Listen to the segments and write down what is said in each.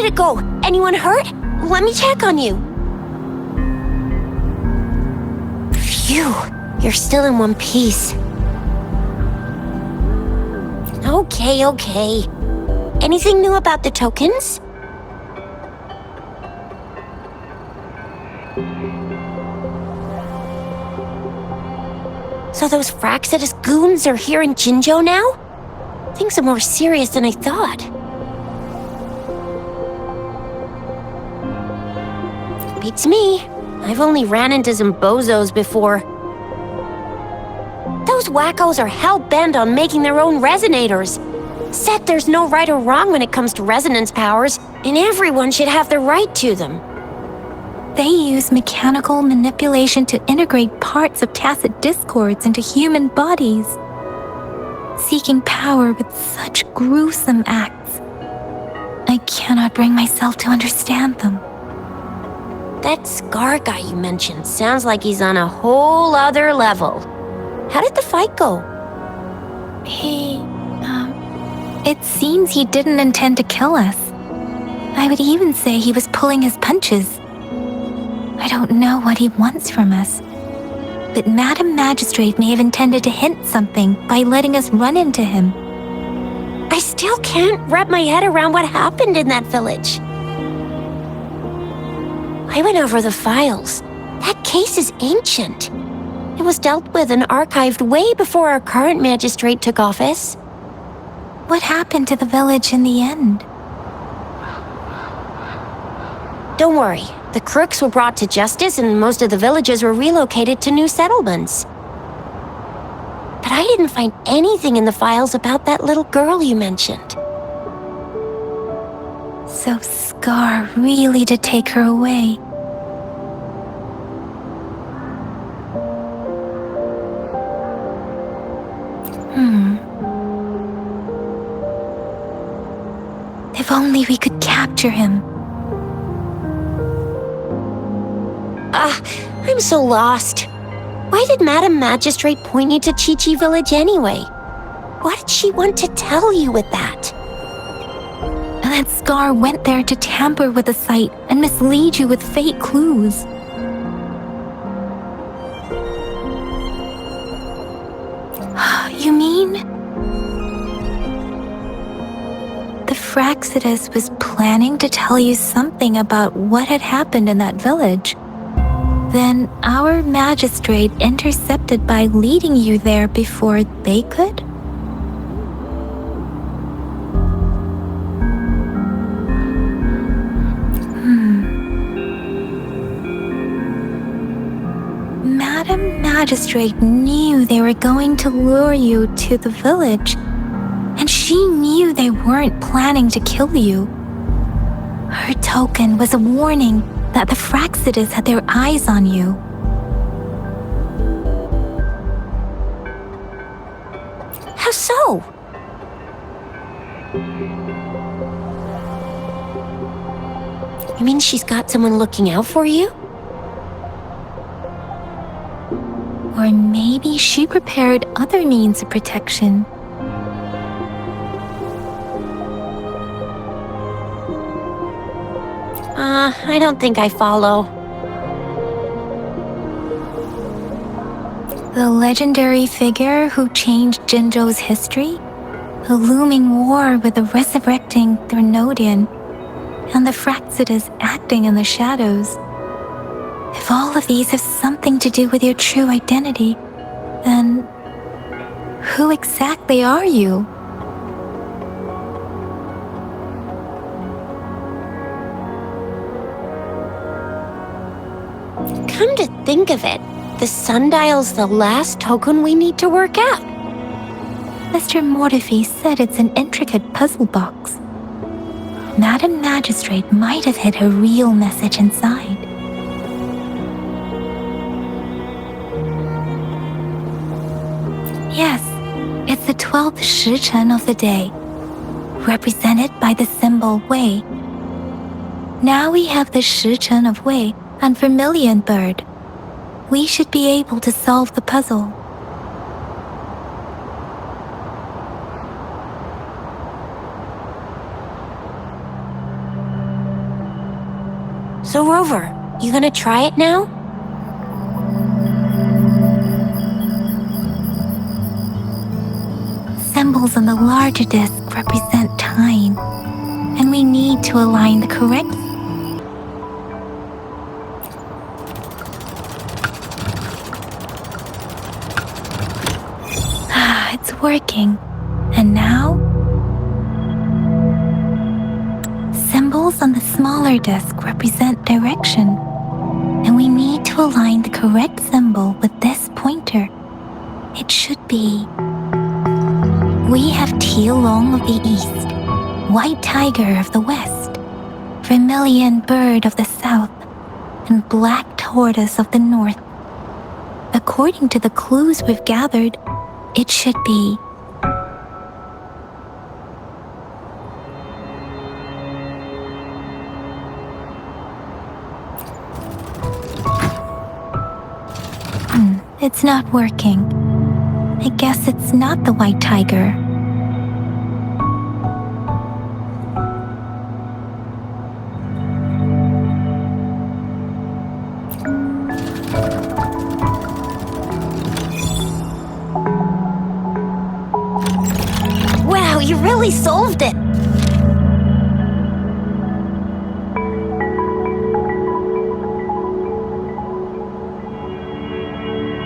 did it go? Anyone hurt? Let me check on you. Phew, you're still in one piece. Okay. Anything new about the tokens? So those Fraxidus goons are here in Jinzhou now? Things are more serious than I thought. Beats me. I've only ran into some bozos before. Those wackos are hell-bent on making their own resonators. Said there's no right or wrong when it comes to resonance powers, and everyone should have the right to them. They use mechanical manipulation to integrate parts of tacit discords into human bodies, seeking power with such gruesome acts. I cannot bring myself to understand them. That Scar guy you mentioned sounds like he's on a whole other level. How did the fight go? It seems he didn't intend to kill us. I would even say he was pulling his punches. I don't know what he wants from us, but Madam Magistrate may have intended to hint something by letting us run into him. I still can't wrap my head around what happened in that village. I went over the files. That case is ancient. It was dealt with and archived way before our current magistrate took office. What happened to the village in the end? Don't worry. The crooks were brought to justice and most of the villagers were relocated to new settlements. But I didn't find anything in the files about that little girl you mentioned. So Scar really did take her away. If only we could capture him. I'm so lost. Why did Madam Magistrate point you to Chi-Chi Village anyway? What did she want to tell you with that? That Scar went there to tamper with the site and mislead you with fake clues. You mean? The Fraxidus was planning to tell you something about what had happened in that village. Then our magistrate intercepted by leading you there before they could? Madam Magistrate knew they were going to lure you to the village, and she knew they weren't planning to kill you. Her token was a warning that the Fraxidus had their eyes on you. How so? You mean she's got someone looking out for you? Or maybe she prepared other means of protection. I don't think I follow. The legendary figure who changed Jinzhou's history? A looming war with the resurrecting Threnodian, and the Fraxidus acting in the shadows. If all of these have something to do with your true identity, then who exactly are you? Come to think of it, the sundial's the last token we need to work out. Mr. Mortefi said it's an intricate puzzle box. Madam Magistrate might have hid a real message inside. Yes, it's the 12th Shichen of the day, represented by the symbol Wei. Now we have the Shichen of Wei and Vermilion Bird. We should be able to solve the puzzle. So Rover, you gonna try it now? Symbols on the larger disc represent time, and we need to align the correct. It's working. And now? Symbols on the smaller disc represent direction, and we need to align the correct symbol with this pointer. It should be. We have teal long of the east, white tiger of the west, vermilion bird of the south, and black tortoise of the north. According to the clues we've gathered, it should be. It's not working. I guess it's not the white tiger. Wow, you really solved it!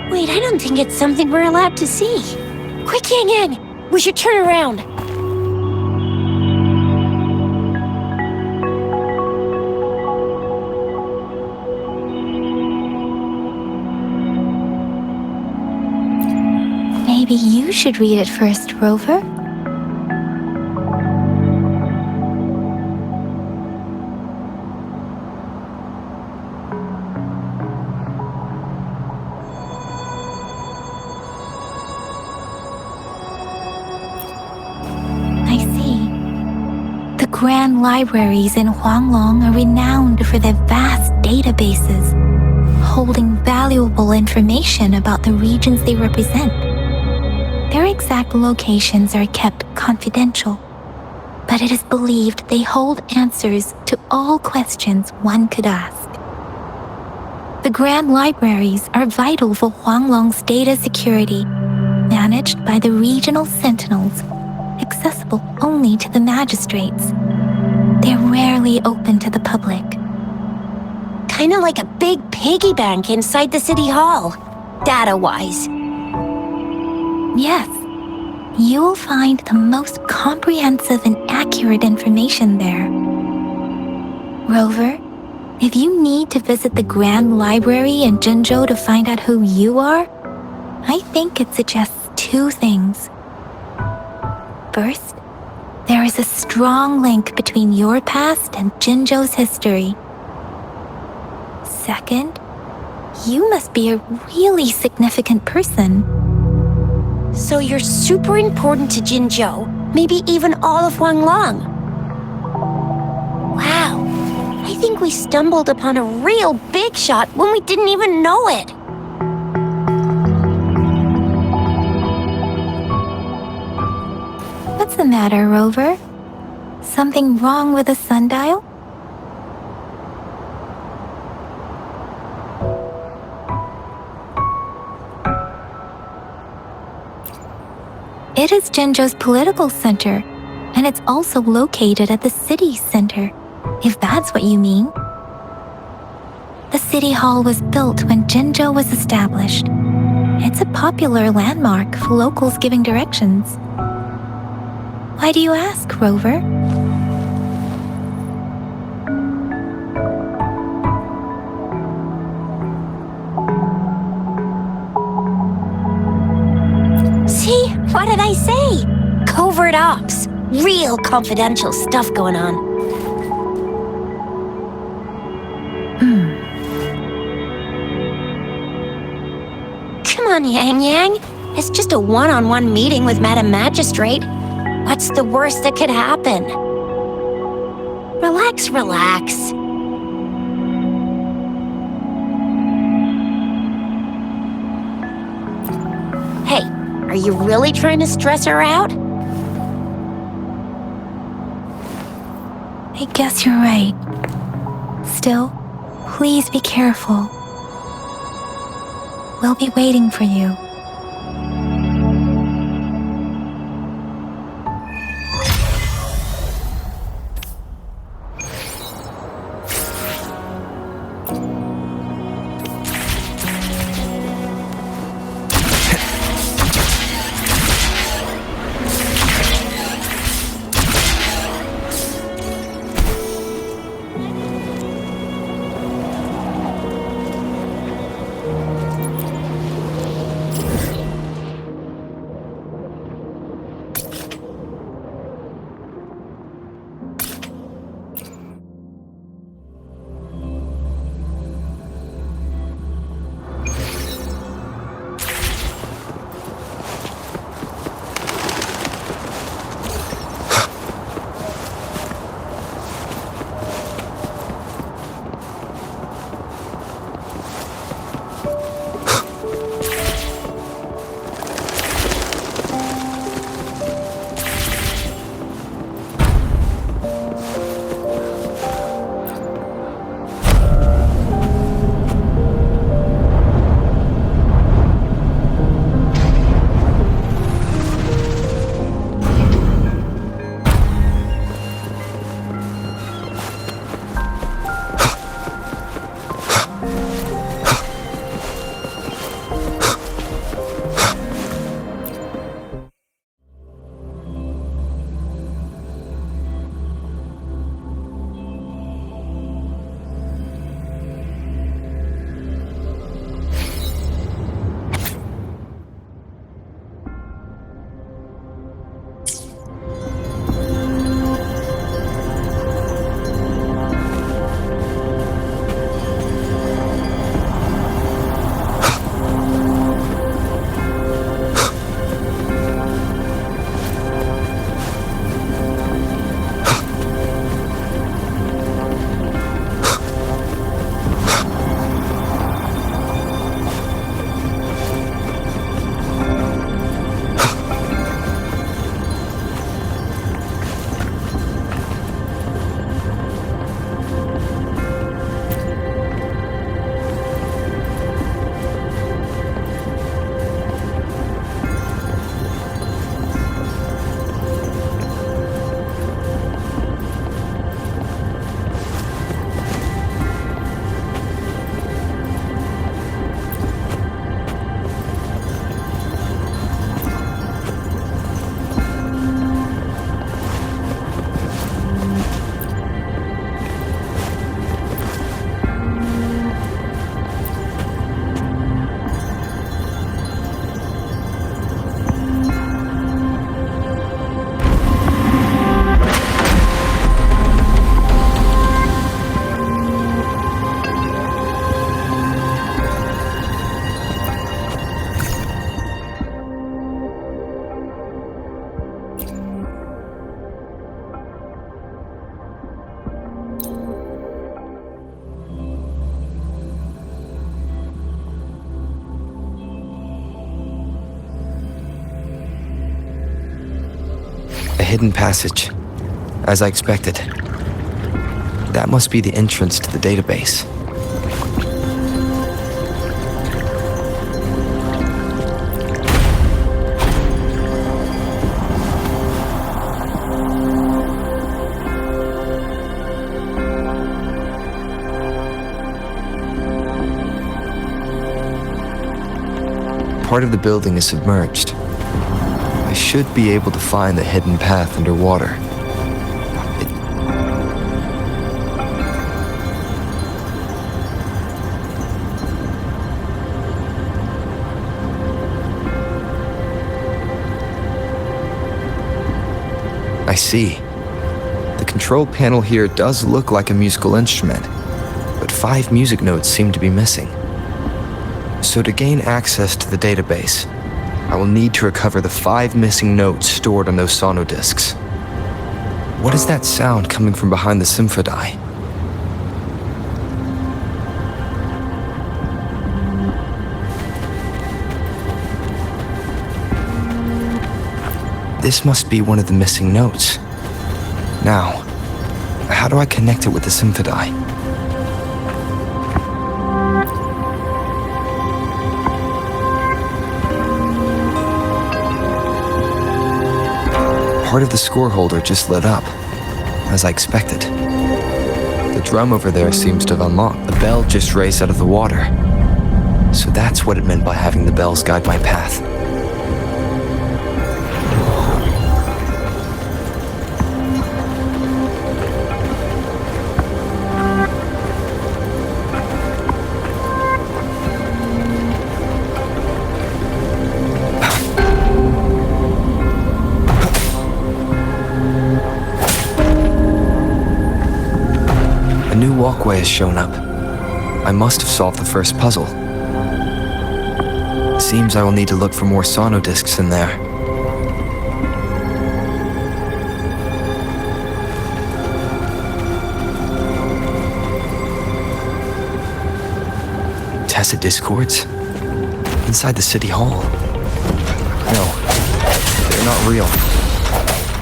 Wait, I don't think it's something we're allowed to see. Quick, Yang Yang! We should turn around. Maybe you should read it first, Rover. I see. The grand libraries in Huanglong are renowned for their vast databases, holding valuable information about the regions they represent. Their exact locations are kept confidential, but it is believed they hold answers to all questions one could ask. The grand libraries are vital for Huanglong's data security, managed by the regional sentinels, accessible only to the magistrates. They're rarely open to the public. Kinda like a big piggy bank inside the city hall, data-wise. Yes, you will find the most comprehensive and accurate information there. Rover, if you need to visit the Grand Library in Jinzhou to find out who you are, I think it suggests two things. First, there is a strong link between your past and Jinzhou's history. Second, you must be a really significant person. So you're super important to Jinzhou, maybe even all of Huanglong. Wow, I think we stumbled upon a real big shot when we didn't even know it. What's the matter, Rover? Something wrong with the sundial? It is Jinzhou's political center, and it's also located at the city center, if that's what you mean. The city hall was built when Jinzhou was established. It's a popular landmark for locals giving directions. Why do you ask, Rover? See? What did I say? Covert ops. Real confidential stuff going on. Come on, Yang Yang. It's just a one-on-one meeting with Madam Magistrate. What's the worst that could happen? Relax, relax. Hey, are you really trying to stress her out? I guess you're right. Still, Please be careful. We'll be waiting for you. hidden passage, as I expected. That must be the entrance to the database. Part of the building is submerged. I should be able to find the hidden path underwater. I see. The control panel here does look like a musical instrument, but 5 music notes seem to be missing. So to gain access to the database, I will need to recover the 5 missing notes stored on those sonodiscs. What is that sound coming from behind the symphodi? This must be one of the missing notes. Now, how do I connect it with the symphodi? Part of the score holder just lit up, as I expected. The drum over there seems to have unlocked. The bell just raised out of the water. So that's what it meant by having the bells guide my path. A new walkway has shown up. I must have solved the first puzzle. Seems I will need to look for more sono discs in there. Tacit discords? Inside the city hall? No, they're not real.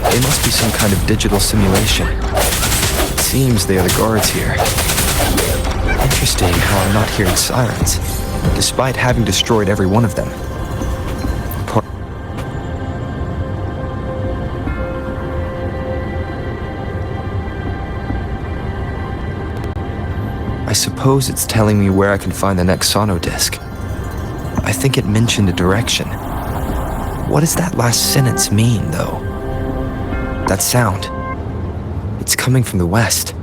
They must be some kind of digital simulation. It seems they are the guards here. Interesting how I'm not hearing sirens, despite having destroyed every one of them. I suppose it's telling me where I can find the next sono disc. I think it mentioned a direction. What does that last sentence mean, though? That sound. It's coming from the west.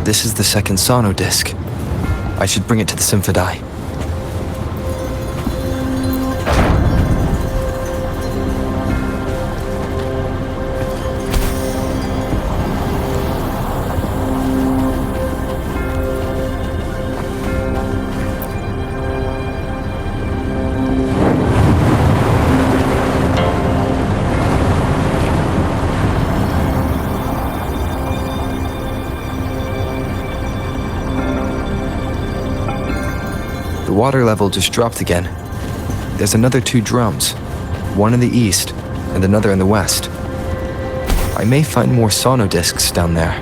This is the second sono disc. I should bring it to the Symphodi. The water level just dropped again. There's another 2 drums, one in the east and another in the west. I may find more sono discs down there.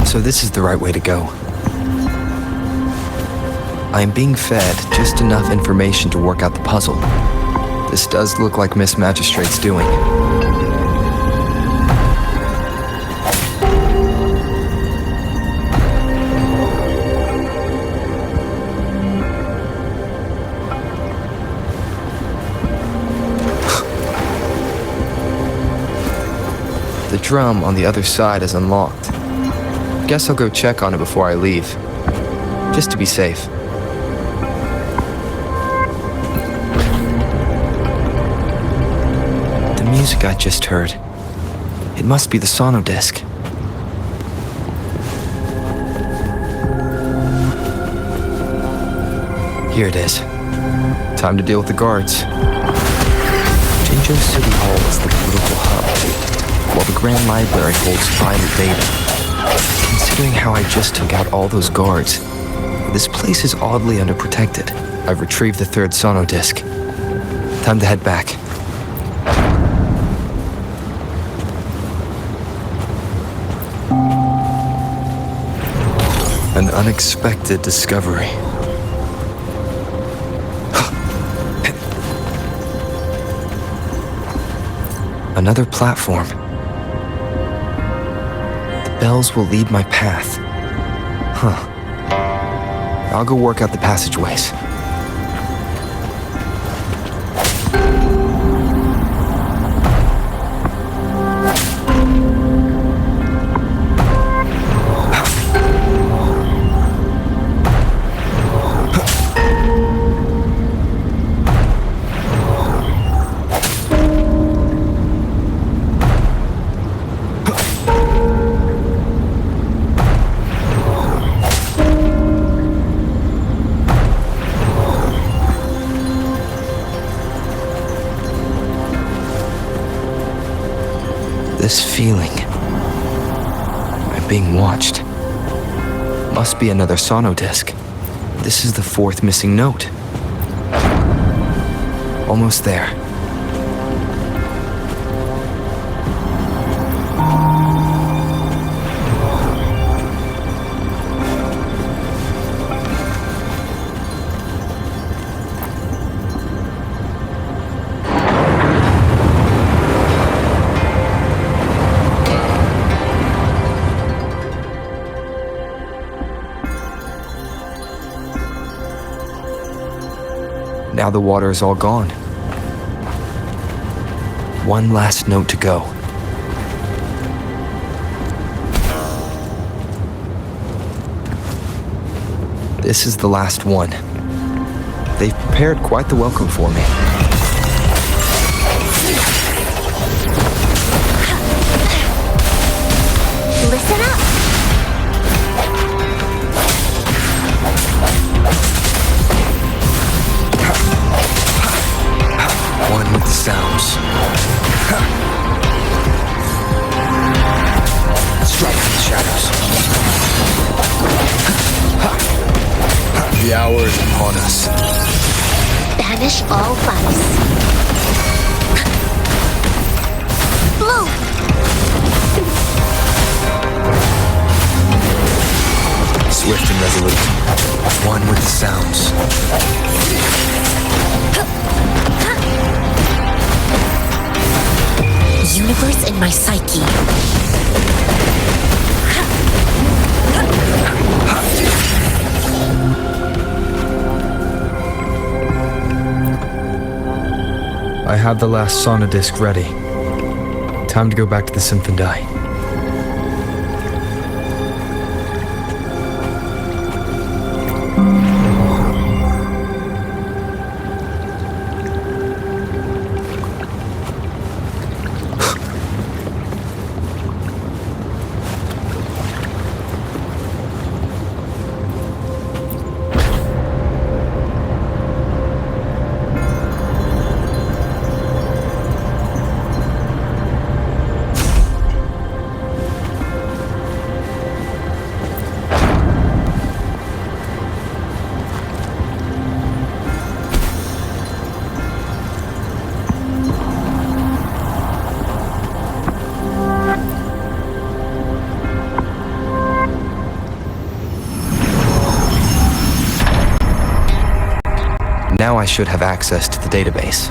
So this is the right way to go. I am being fed just enough information to work out the puzzle. This does look like Miss Magistrate's doing. The drum on the other side is unlocked. Guess I'll go check on it before I leave, just to be safe. The music I just heard, it must be the sono disc. Here it is. Time to deal with the guards. Jinzhou City Hall is the political hub, while the Grand Library holds vital data. Considering how I just took out all those guards, this place is oddly underprotected. I've retrieved the 3rd sono disc. Time to head back. An unexpected discovery. Another platform. Bells will lead my path. I'll go work out the passageways. this feeling? I'm being watched. Must be another sono disc. This is the fourth missing note. Almost there. Now the water is all gone. One last note to go. This is the last one. They've prepared quite the welcome for me. Listen up! One with the sounds. Strike in the shadows. The hour is upon us. Banish all vice. Blow! Swift and resolute. One with the sounds. Universe in my psyche. I have the last sauna disc ready. Time to go back to the Symphondai. Now I should have access to the database.